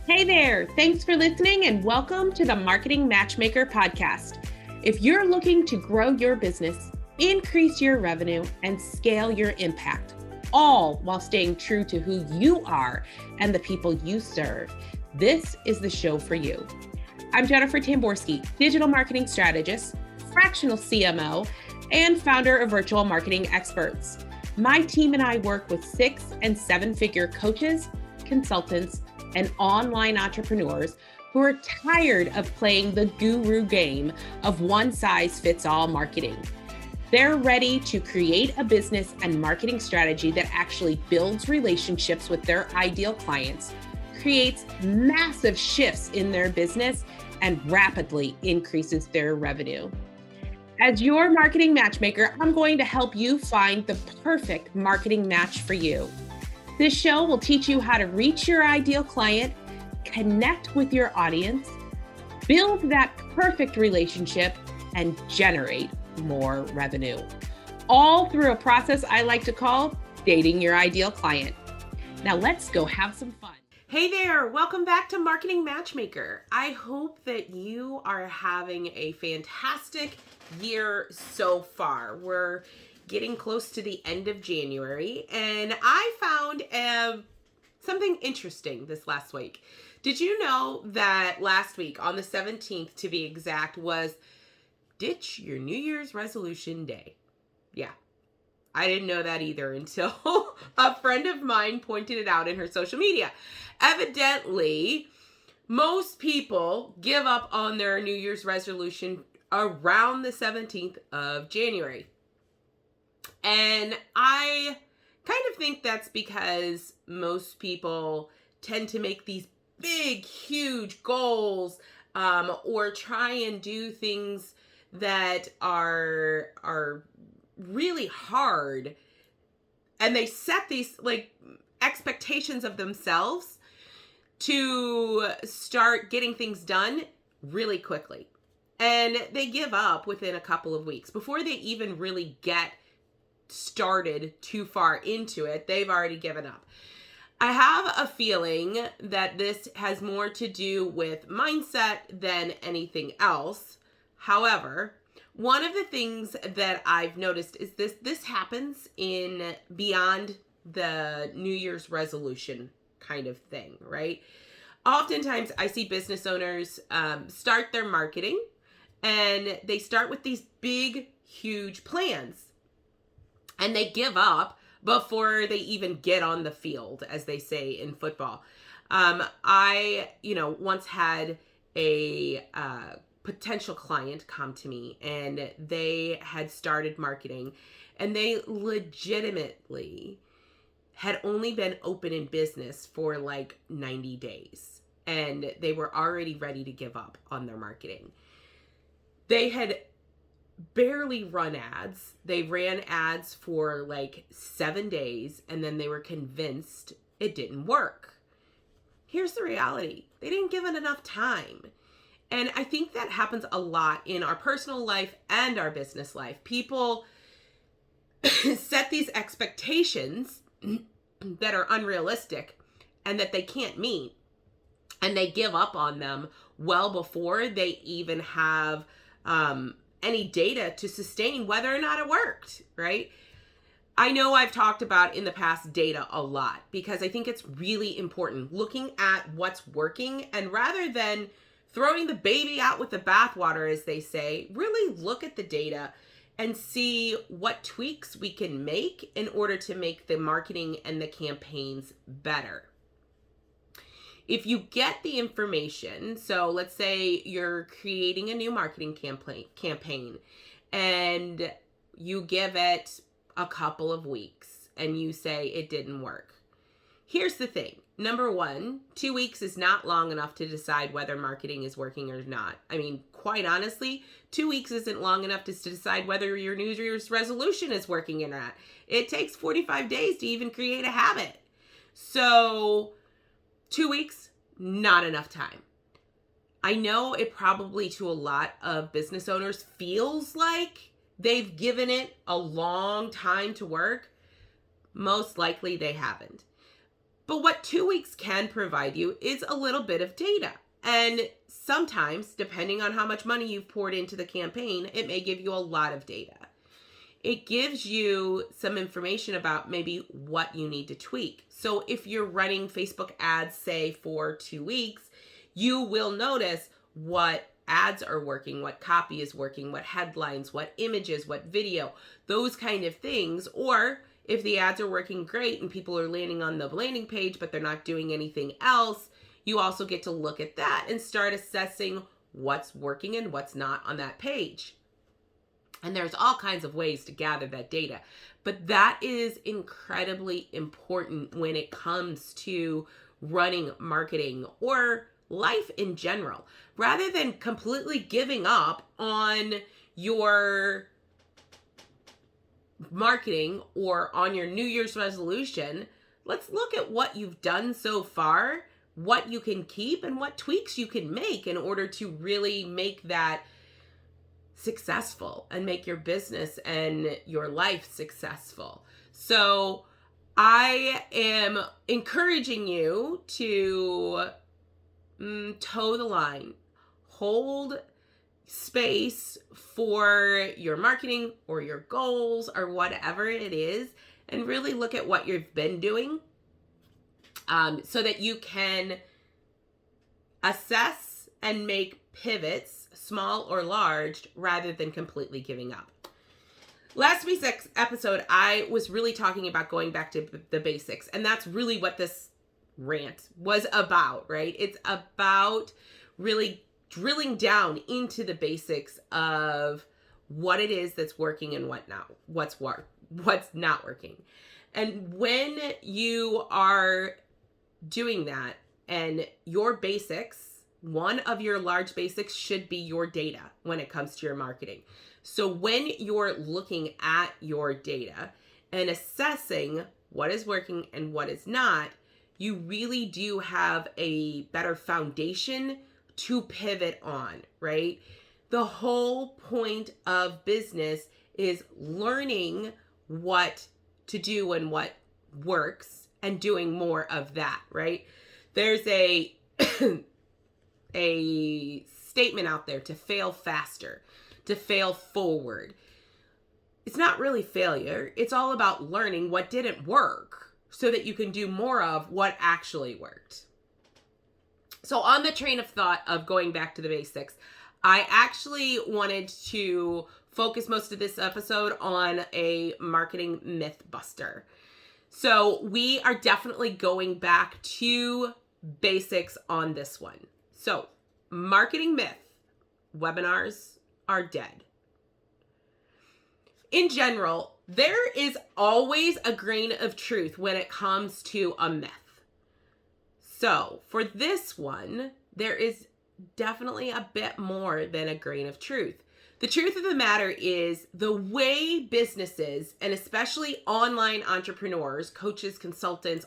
Hey there, thanks for listening and welcome to the Marketing Matchmaker podcast. If you're looking to grow your business, increase your revenue, and scale your impact, all while staying true to who you are and the people you serve, this is the show for you. I'm Jennifer Tamborski, digital marketing strategist, fractional CMO, and founder of Virtual Marketing Experts. My team and I work with 6- and 7-figure coaches, consultants, and online entrepreneurs who are tired of playing the guru game of one-size-fits-all marketing. They're ready to create a business and marketing strategy that actually builds relationships with their ideal clients, creates massive shifts in their business, and rapidly increases their revenue. As your marketing matchmaker, I'm going to help you find the perfect marketing match for you. This show will teach you how to reach your ideal client, connect with your audience, build that perfect relationship, and generate more revenue. All through a process I like to call dating your ideal client. Now let's go have some fun. Hey there, welcome back to Marketing Matchmaker. I hope that you are having a fantastic year so far. We're getting close to the end of January, and I found something interesting this last week. Did you know that last week, on the 17th to be exact, was Ditch Your New Year's Resolution Day? Yeah, I didn't know that either until a friend of mine pointed it out in her social media. Evidently, most people give up on their New Year's resolution around the 17th of January. And I kind of think that's because most people tend to make these big, huge goals, or try and do things that are really hard. And they set these expectations of themselves to start getting things done really quickly. And they give up within a couple of weeks. Before they even really get started too far into it, they've already given up. I have a feeling that this has more to do with mindset than anything else. However, one of the things that I've noticed is this happens in beyond the New Year's resolution kind of thing, right? Oftentimes I see business owners start their marketing and they start with these big, huge plans. And they give up before they even get on the field, as they say in football. I once had a potential client come to me, and they had started marketing, and they legitimately had only been open in business for 90 days. And they were already ready to give up on their marketing. They had barely run ads. They ran ads for 7 days, and then they were convinced it didn't work. Here's the reality. They didn't give it enough time. And I think that happens a lot in our personal life and our business life. People set these expectations that are unrealistic and that they can't meet, and they give up on them well before they even have any data to sustain whether or not it worked, right? I know I've talked about in the past data a lot because I think it's really important looking at what's working, and rather than throwing the baby out with the bathwater, as they say, really look at the data and see what tweaks we can make in order to make the marketing and the campaigns better. If you get the information, so let's say you're creating a new marketing campaign and you give it a couple of weeks and you say it didn't work. Here's the thing. Number one, 2 weeks is not long enough to decide whether marketing is working or not. I mean, quite honestly, 2 weeks isn't long enough to decide whether your New Year's resolution is working or not. It takes 45 days to even create a habit. So 2 weeks, not enough time. I know it probably to a lot of business owners feels like they've given it a long time to work. Most likely they haven't. But what 2 weeks can provide you is a little bit of data. And sometimes, depending on how much money you've poured into the campaign, it may give you a lot of data. It gives you some information about maybe what you need to tweak. So if you're running Facebook ads, say for 2 weeks, you will notice what ads are working, what copy is working, what headlines, what images, what video, those kind of things. Or if the ads are working great and people are landing on the landing page, but they're not doing anything else, you also get to look at that and start assessing what's working and what's not on that page. And there's all kinds of ways to gather that data. But that is incredibly important when it comes to running marketing or life in general. Rather than completely giving up on your marketing or on your New Year's resolution, let's look at what you've done so far, what you can keep, and what tweaks you can make in order to really make that successful and make your business and your life successful. So I am encouraging you to toe the line, hold space for your marketing or your goals or whatever it is, and really look at what you've been doing so that you can assess and make pivots, small or large, rather than completely giving up. Last week's episode, I was really talking about going back to the basics, and that's really what this rant was about, right? It's about really drilling down into the basics of what it is that's working and what's not working. And when you are doing that, and your basics, one of your large basics should be your data when it comes to your marketing. So when you're looking at your data and assessing what is working and what is not, you really do have a better foundation to pivot on, right? The whole point of business is learning what to do and what works and doing more of that, right? There's a statement out there to fail faster, to fail forward. It's not really failure. It's all about learning what didn't work so that you can do more of what actually worked. So on the train of thought of going back to the basics, I actually wanted to focus most of this episode on a marketing mythbuster. So we are definitely going back to basics on this one. So, marketing myth, webinars are dead. In general, there is always a grain of truth when it comes to a myth. So, for this one, there is definitely a bit more than a grain of truth. The truth of the matter is the way businesses, and especially online entrepreneurs, coaches, consultants,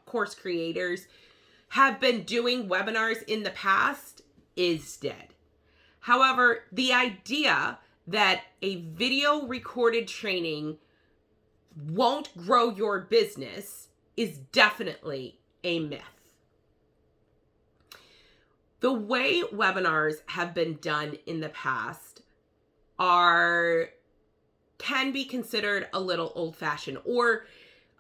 course creators, have been doing webinars in the past is dead. However, the idea that a video recorded training won't grow your business is definitely a myth. The way webinars have been done in the past can be considered a little old-fashioned, or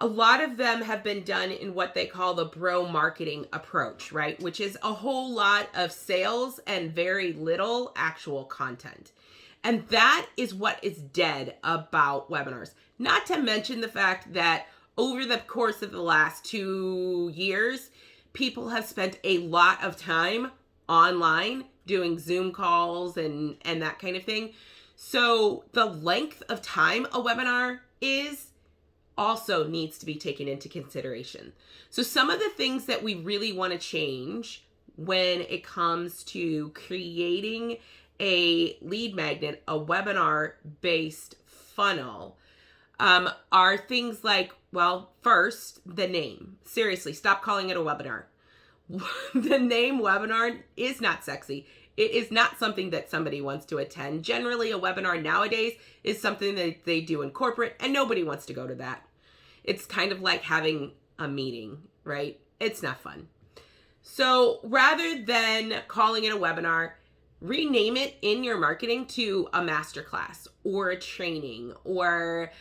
a lot of them have been done in what they call the bro marketing approach, right? Which is a whole lot of sales and very little actual content. And that is what is dead about webinars. Not to mention the fact that over the course of the last 2 years, people have spent a lot of time online doing Zoom calls and that kind of thing. So the length of time a webinar is also needs to be taken into consideration. So some of the things that we really want to change when it comes to creating a lead magnet, a webinar-based funnel, are things like, well, first, the name. Seriously, stop calling it a webinar. The name webinar is not sexy. It is not something that somebody wants to attend. Generally, a webinar nowadays is something that they do in corporate, and nobody wants to go to that. It's kind of like having a meeting, right? It's not fun. So rather than calling it a webinar, rename it in your marketing to a masterclass or a training or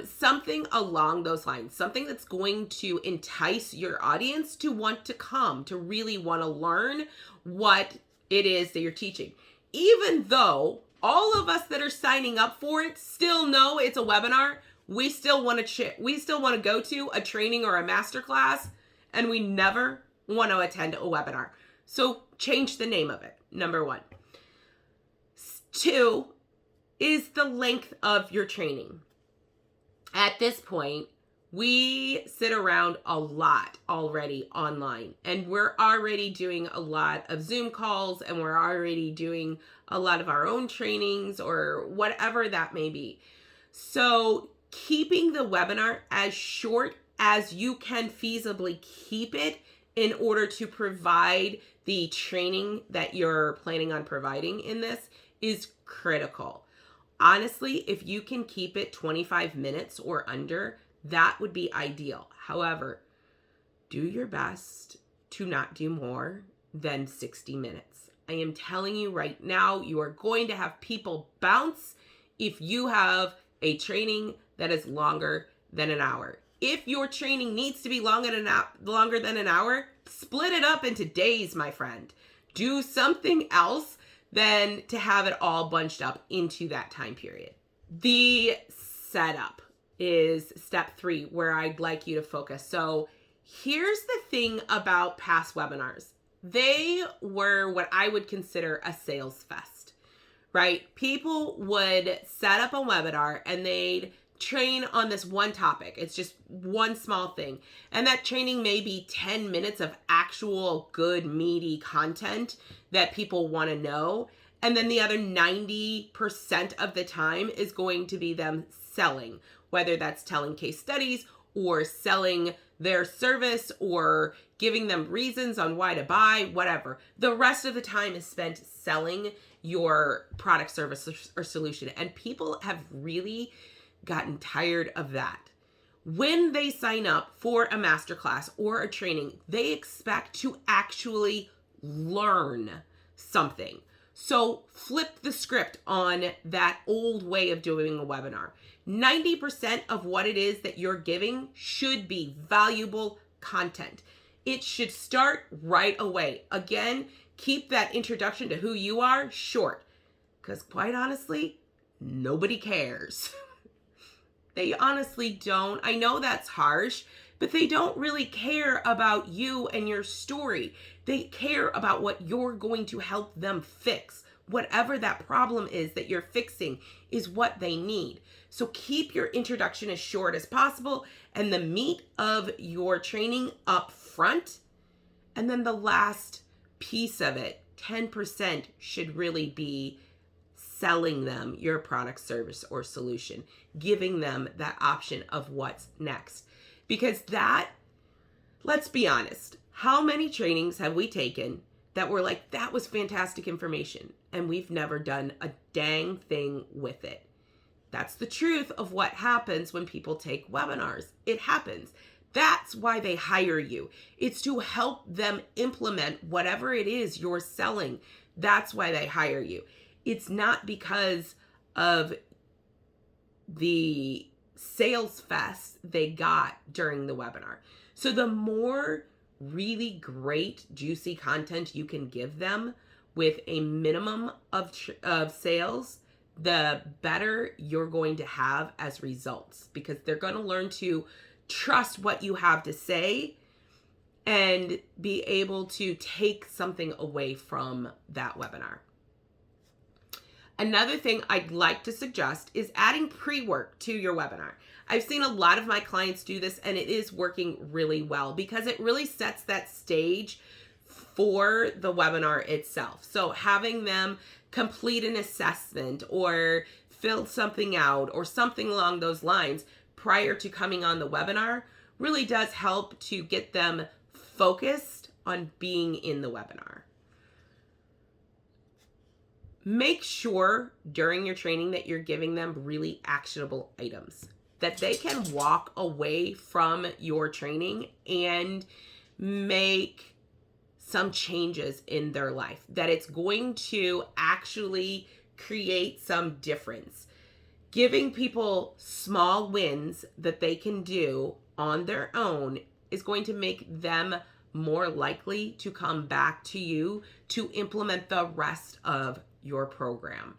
something along those lines, something that's going to entice your audience to want to come, to really want to learn what it is that you're teaching. Even though all of us that are signing up for it still know it's a webinar, we still want to go to a training or a masterclass, and we never want to attend a webinar. So change the name of it, number one. 2 is the length of your training. At this point, we sit around a lot already online, and we're already doing a lot of Zoom calls, and we're already doing a lot of our own trainings or whatever that may be. So keeping the webinar as short as you can feasibly keep it in order to provide the training that you're planning on providing in this is critical. Honestly, if you can keep it 25 minutes or under, that would be ideal. However, do your best to not do more than 60 minutes. I am telling you right now, you are going to have people bounce if you have a training that is longer than an hour. If your training needs to be longer than an hour, split it up into days, my friend. Do something else than to have it all bunched up into that time period. The setup is step 3, where I'd like you to focus. So here's the thing about past webinars. They were what I would consider a sales fest, right? People would set up a webinar and they'd train on this one topic. It's just one small thing. And that training may be 10 minutes of actual good, meaty content that people want to know. And then the other 90% of the time is going to be them selling, whether that's telling case studies or selling their service or giving them reasons on why to buy, whatever. The rest of the time is spent selling your product, service, or solution. And people have really gotten tired of that. When they sign up for a masterclass or a training, they expect to actually learn something. So flip the script on that old way of doing a webinar. 90% of what it is that you're giving should be valuable content. It should start right away. Again, keep that introduction to who you are short, because quite honestly, nobody cares. They honestly don't. I know that's harsh, but they don't really care about you and your story. They care about what you're going to help them fix. Whatever that problem is that you're fixing is what they need. So keep your introduction as short as possible and the meat of your training up front. And then the last piece of it, 10%, should really be selling them your product, service, or solution, giving them that option of what's next. Because that, let's be honest, how many trainings have we taken that were like, that was fantastic information, and we've never done a dang thing with it? That's the truth of what happens when people take webinars. It happens. That's why they hire you. It's to help them implement whatever it is you're selling. That's why they hire you. It's not because of the sales fest they got during the webinar. So the more really great, juicy content you can give them with a minimum of sales, the better you're going to have as results, because they're going to learn to trust what you have to say and be able to take something away from that webinar. Another thing I'd like to suggest is adding pre-work to your webinar. I've seen a lot of my clients do this, and it is working really well because it really sets that stage for the webinar itself. So having them complete an assessment or fill something out or something along those lines prior to coming on the webinar really does help to get them focused on being in the webinar. Make sure during your training that you're giving them really actionable items that they can walk away from your training and make some changes in their life, that it's going to actually create some difference. Giving people small wins that they can do on their own is going to make them more likely to come back to you to implement the rest of your program,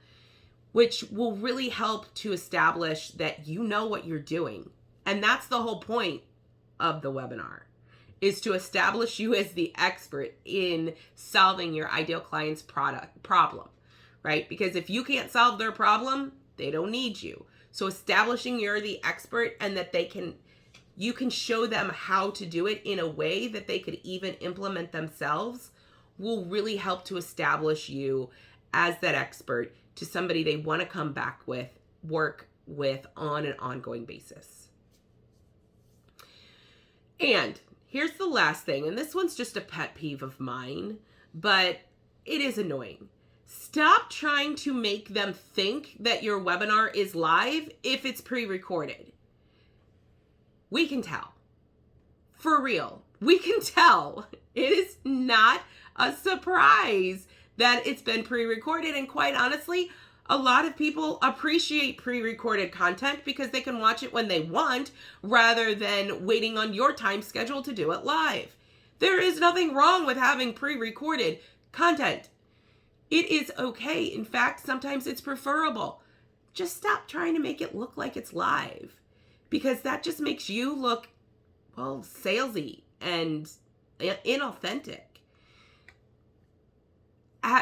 which will really help to establish that you know what you're doing. And that's the whole point of the webinar, is to establish you as the expert in solving your ideal client's problem, right? Because if you can't solve their problem, they don't need you. So establishing you're the expert and that you can show them how to do it in a way that they could even implement themselves will really help to establish you as that expert to somebody they want to come back with, work with on an ongoing basis. And here's the last thing, and this one's just a pet peeve of mine, but it is annoying. Stop trying to make them think that your webinar is live if it's pre-recorded. We can tell. For real. We can tell. It is not a surprise that it's been pre-recorded. And quite honestly, a lot of people appreciate pre-recorded content because they can watch it when they want rather than waiting on your time schedule to do it live. There is nothing wrong with having pre-recorded content. It is okay. In fact, sometimes it's preferable. Just stop trying to make it look like it's live, because that just makes you look, well, salesy and inauthentic.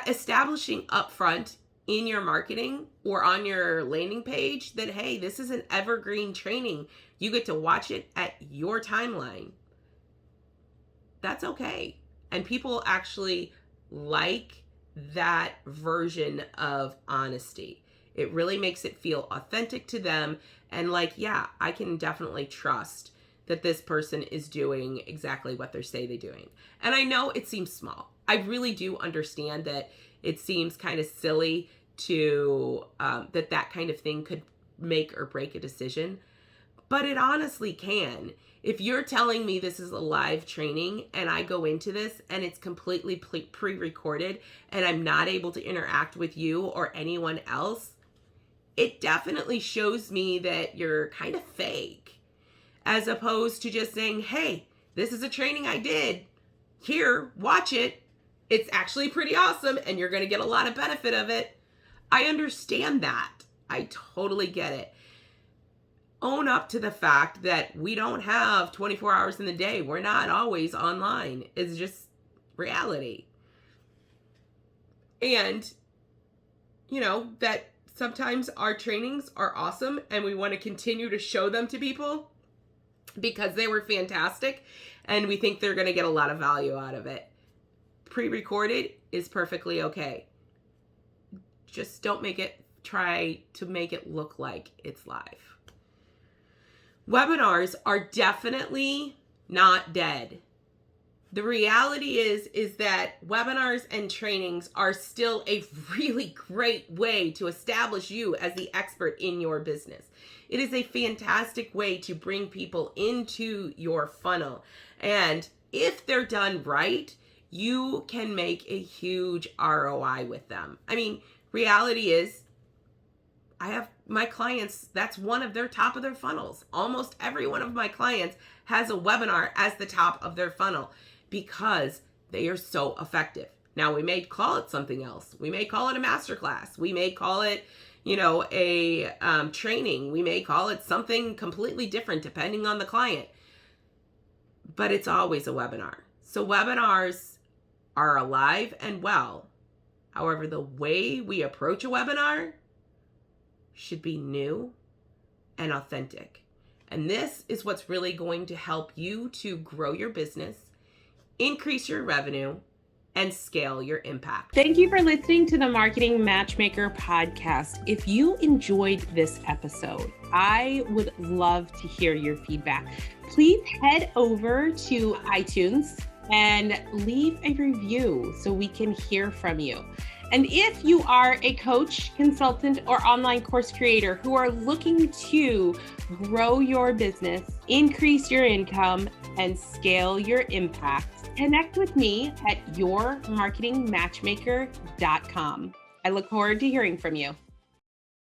Establishing upfront in your marketing or on your landing page that, hey, this is an evergreen training. You get to watch it at your timeline. That's okay. And people actually like that version of honesty. It really makes it feel authentic to them and like, yeah, I can definitely trust that this person is doing exactly what they say they're doing. And I know it seems small. I really do understand that it seems kind of silly to that kind of thing could make or break a decision, but it honestly can. If you're telling me this is a live training and I go into this and it's completely pre-recorded and I'm not able to interact with you or anyone else, it definitely shows me that you're kind of fake, as opposed to just saying, hey, this is a training I did. Here, watch it. It's actually pretty awesome and you're going to get a lot of benefit of it. I understand that. I totally get it. Own up to the fact that we don't have 24 hours in the day. We're not always online. It's just reality. And, you know, that sometimes our trainings are awesome and we want to continue to show them to people because they were fantastic and we think they're going to get a lot of value out of it. Pre-recorded is perfectly okay. Just don't try to make it look like it's live. Webinars are definitely not dead. The reality is that webinars and trainings are still a really great way to establish you as the expert in your business. It is a fantastic way to bring people into your funnel. And if they're done right, you can make a huge ROI with them. I mean, reality is, I have my clients, that's one of their top of their funnels. Almost every one of my clients has a webinar as the top of their funnel because they are so effective. Now, we may call it something else. We may call it a masterclass. We may call it, a training. We may call it something completely different depending on the client. But it's always a webinar. So webinars are alive and well. However, the way we approach a webinar should be new and authentic. And this is what's really going to help you to grow your business, increase your revenue, and scale your impact. Thank you for listening to the Marketing Matchmaker podcast. If you enjoyed this episode, I would love to hear your feedback. Please head over to iTunes and leave a review so we can hear from you. And if you are a coach, consultant, or online course creator who are looking to grow your business, increase your income, and scale your impact, Connect with me at yourmarketingmatchmaker.com. I look forward to hearing from you.